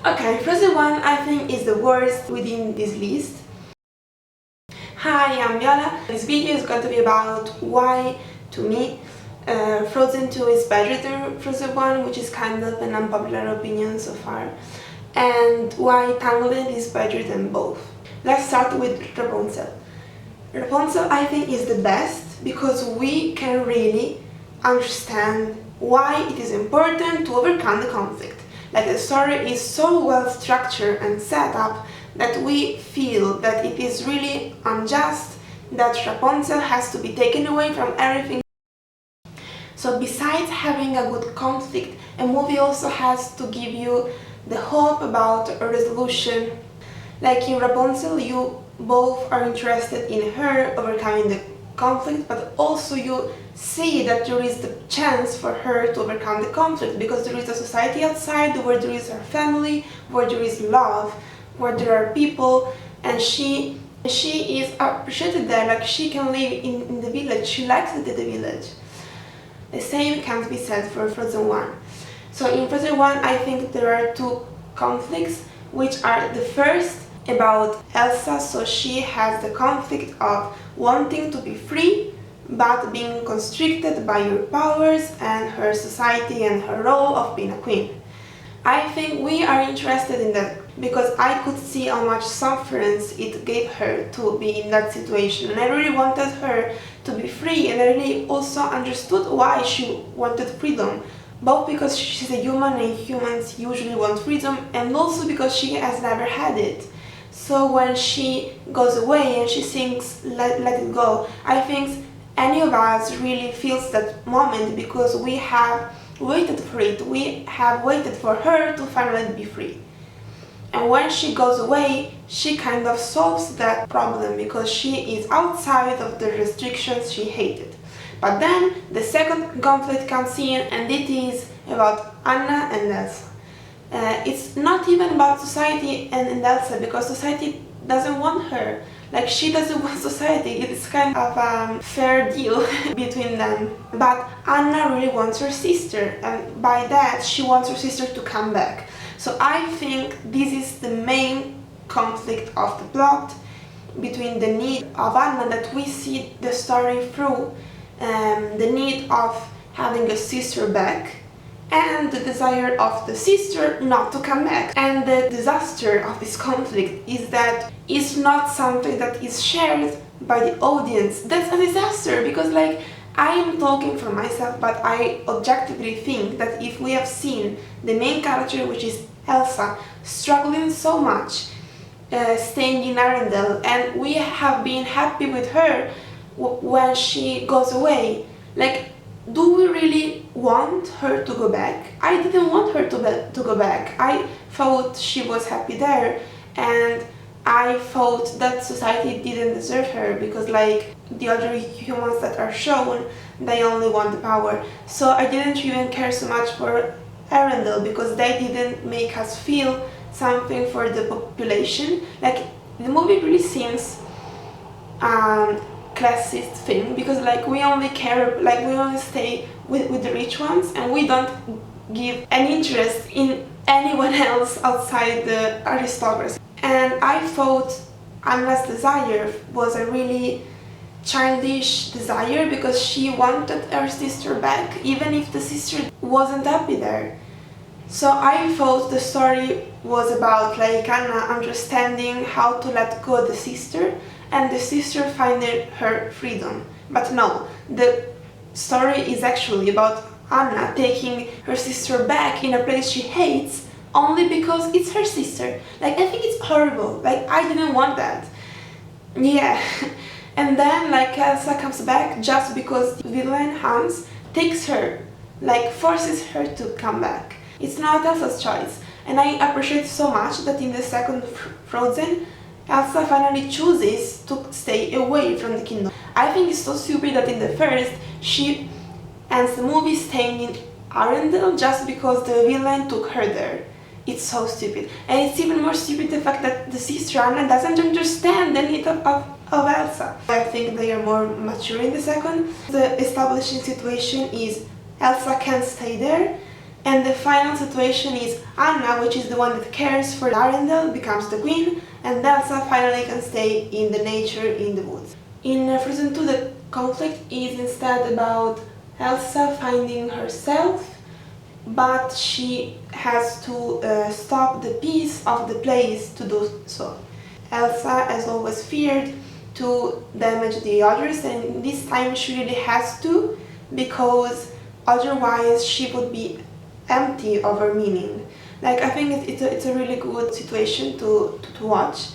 Okay, Frozen 1 I think is the worst within this list. Hi, I'm Viola. This video is going to be about why, to me, Frozen 2 is better than Frozen 1, which is kind of an unpopular opinion so far, and why Tangled is better than both. Let's start with Rapunzel. Rapunzel I think is the best because we can really understand why it is important to overcome the conflict. Like, the story is so well structured and set up that we feel that it is really unjust that Rapunzel has to be taken away from everything. So besides having a good conflict, a movie also has to give you the hope about a resolution. Like in Rapunzel, you both are interested in her overcoming the conflict, but also you see that there is the chance for her to overcome the conflict because there is a society outside where there is her family, where there is love, where there are people, and she is appreciated there. Like, she can live in the village, she likes the village. The same can't be said for Frozen 1. So in Frozen 1 I think there are two conflicts, which are the first about Elsa. So she has the conflict of wanting to be free but being constricted by her powers and her society and her role of being a queen. I think we are interested in that because I could see how much sufferance it gave her to be in that situation, and I really wanted her to be free, and I really also understood why she wanted freedom, both because she's a human and humans usually want freedom, and also because she has never had it. So when she goes away and she sings let it go, I think any of us really feels that moment because we have waited for it, we have waited for her to finally be free. And when she goes away, she kind of solves that problem because she is outside of the restrictions she hated. But then the second conflict comes in, and it is about Anna and Elsa. It's not even about society and Elsa, because society doesn't want her. Like, she doesn't want society. It's kind of a fair deal between them. But Anna really wants her sister, and by that she wants her sister to come back. So I think this is the main conflict of the plot, between the need of Anna, that we see the story through, the need of having a sister back, and the desire of the sister not to come back. And the disaster of this conflict is that it's not something that is shared by the audience. That's a disaster, because, like, I am talking for myself, but I objectively think that if we have seen the main character, which is Elsa, struggling so much, staying in Arendelle, and we have been happy with her when she goes away, like, do we really want her to go back? I didn't want her to go back. I thought she was happy there, and I thought that society didn't deserve her because, like, the other humans that are shown, they only want the power. So I didn't even care so much for Arendelle because they didn't make us feel something for the population. Like, the movie really seems classist thing, because, like, we only care, like, we only stay with the rich ones, and we don't give any interest in anyone else outside the aristocracy. And I thought Anna's desire was a really childish desire because she wanted her sister back, even if the sister wasn't happy there. So I thought the story was about, like, Anna understanding how to let go of the sister, and the sister finding her freedom. But no, the story is actually about Anna taking her sister back in a place she hates only because it's her sister. Like, I think it's horrible. Like, I didn't want that. Yeah. And then, like, Elsa comes back just because the villain Hans takes her, like, forces her to come back. It's not Elsa's choice. And I appreciate so much that in the second Frozen, Elsa finally chooses to stay away from the kingdom. I think it's so stupid that in the first, she ends the movie staying in Arendelle just because the villain took her there. It's so stupid. And it's even more stupid the fact that the sister Anna doesn't understand the need of Elsa. I think they are more mature in the second. The establishing situation is Elsa can stay there, And the final situation is Anna, which is the one that cares for Arendelle, becomes the queen, and Elsa finally can stay in the nature in the woods. In Frozen 2, the conflict is instead about Elsa finding herself, but she has to stop the peace of the place to do so. Elsa has always feared to damage the others, and this time she really has to, because otherwise she would be empty of her meaning. Like, I think it's a really good situation to watch,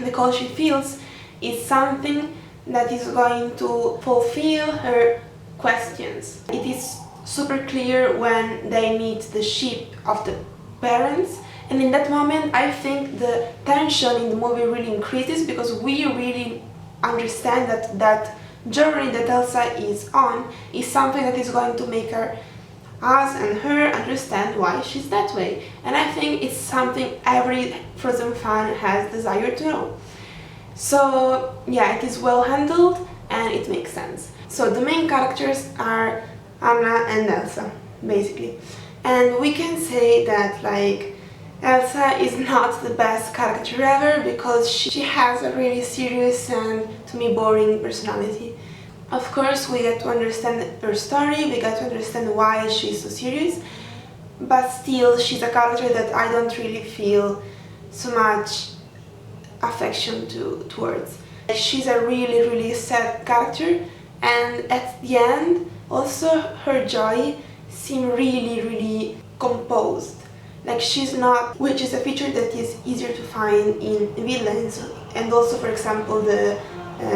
because she feels it's something that is going to fulfill her questions. It is super clear when they meet the ship of the parents, and in that moment I think the tension in the movie really increases, because we really understand that journey that Elsa is on is something that is going to make us and her understand why she's that way. And I think it's something every Frozen fan has desire to know. So yeah, it is well handled and it makes sense. So the main characters are Anna and Elsa, basically. And we can say that, like, Elsa is not the best character ever, because she has a really serious and, to me, boring personality. Of course, we get to understand her story, we get to understand why she's so serious, but still, she's a character that I don't really feel so much affection towards. She's a really, really sad character, and at the end, also her joy seems really, really composed. Like, she's not, which is a feature that is easier to find in villains, and also, for example, the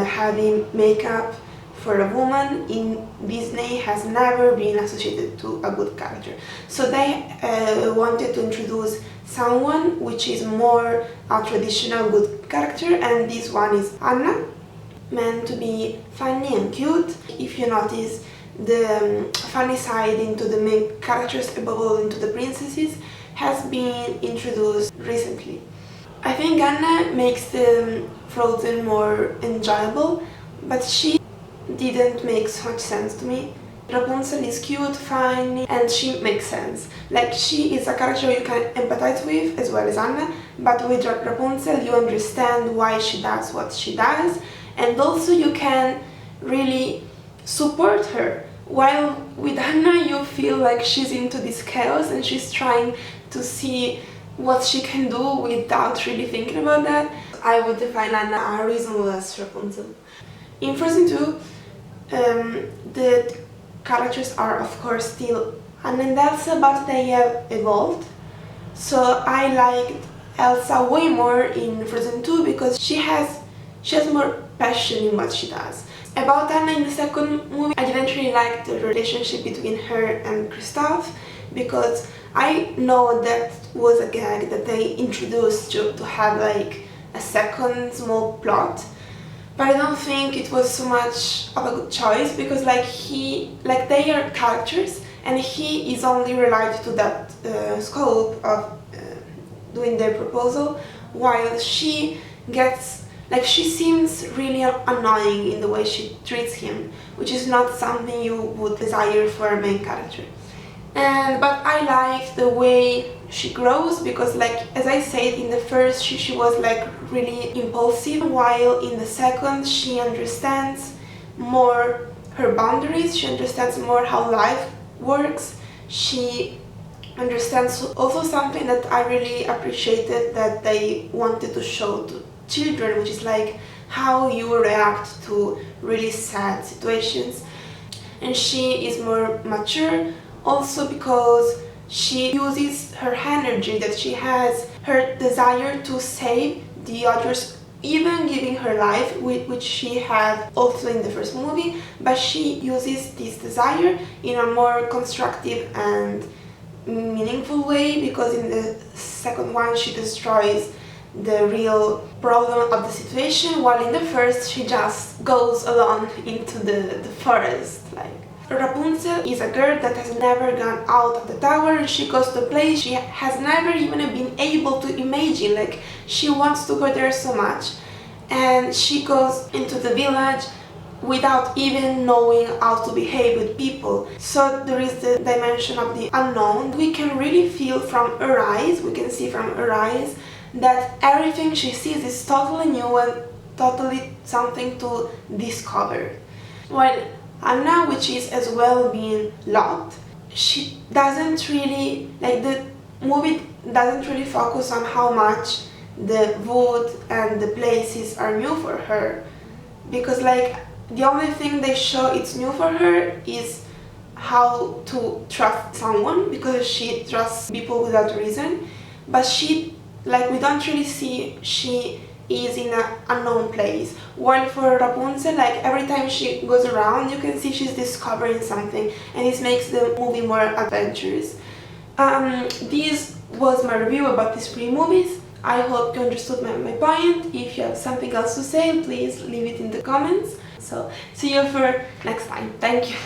having makeup for a woman in Disney has never been associated to a good character. So they wanted to introduce someone which is more a traditional good character, and this one is Anna, meant to be funny and cute. If you notice, the funny side into the main characters, above all into the princesses, has been introduced recently. I think Anna makes the Frozen more enjoyable, but she didn't make so much sense to me. Rapunzel is cute, funny, and she makes sense. Like, she is a character you can empathize with, as well as Anna, but with Rapunzel you understand why she does what she does, and also you can really support her. While with Anna you feel like she's into this chaos and she's trying to see what she can do without really thinking about that. I would define Anna a reasonable as Rapunzel. In Frozen 2, the characters are of course still Anna and Elsa, but they have evolved. So I liked Elsa way more in Frozen 2 because she has more passion in what she does. About Anna in the second movie, I didn't really like the relationship between her and Kristoff, because I know that was a gag that they introduced to have like a second small plot, but I don't think it was so much of a good choice, because they are characters and he is only related to that scope of doing their proposal, while she seems really annoying in the way she treats him, which is not something you would desire for a main character. But I like the way she grows, because as I said, in the first she was really impulsive, while in the second she understands more her boundaries, she understands more how life works, she understands also something that I really appreciated that they wanted to show to children, which is how you react to really sad situations. And she is more mature, also because she uses her energy that she has, her desire to save the others, even giving her life, which she had also in the first movie, but she uses this desire in a more constructive and meaningful way, because in the second one she destroys the real problem of the situation, while in the first she just goes alone into the forest. Rapunzel is a girl that has never gone out of the tower. She goes to a place she has never even been able to imagine. She wants to go there so much, and she goes into the village without even knowing how to behave with people. So there is the dimension of the unknown. We can really feel from her eyes, we can see from her eyes that everything she sees is totally new and totally something to discover. While Anna, which is as well being locked, she doesn't really, like, the movie doesn't really focus on how much the wood and the places are new for her, because like the only thing they show it's new for her is how to trust someone, because she trusts people without reason, but she, like, we don't really see she is in an unknown place. While for Rapunzel, like, every time she goes around you can see she's discovering something, and this makes the movie more adventurous. This was my review about these three movies. I hope you understood my point. If you have something else to say, please leave it in the comments. So see you for next time. Thank you.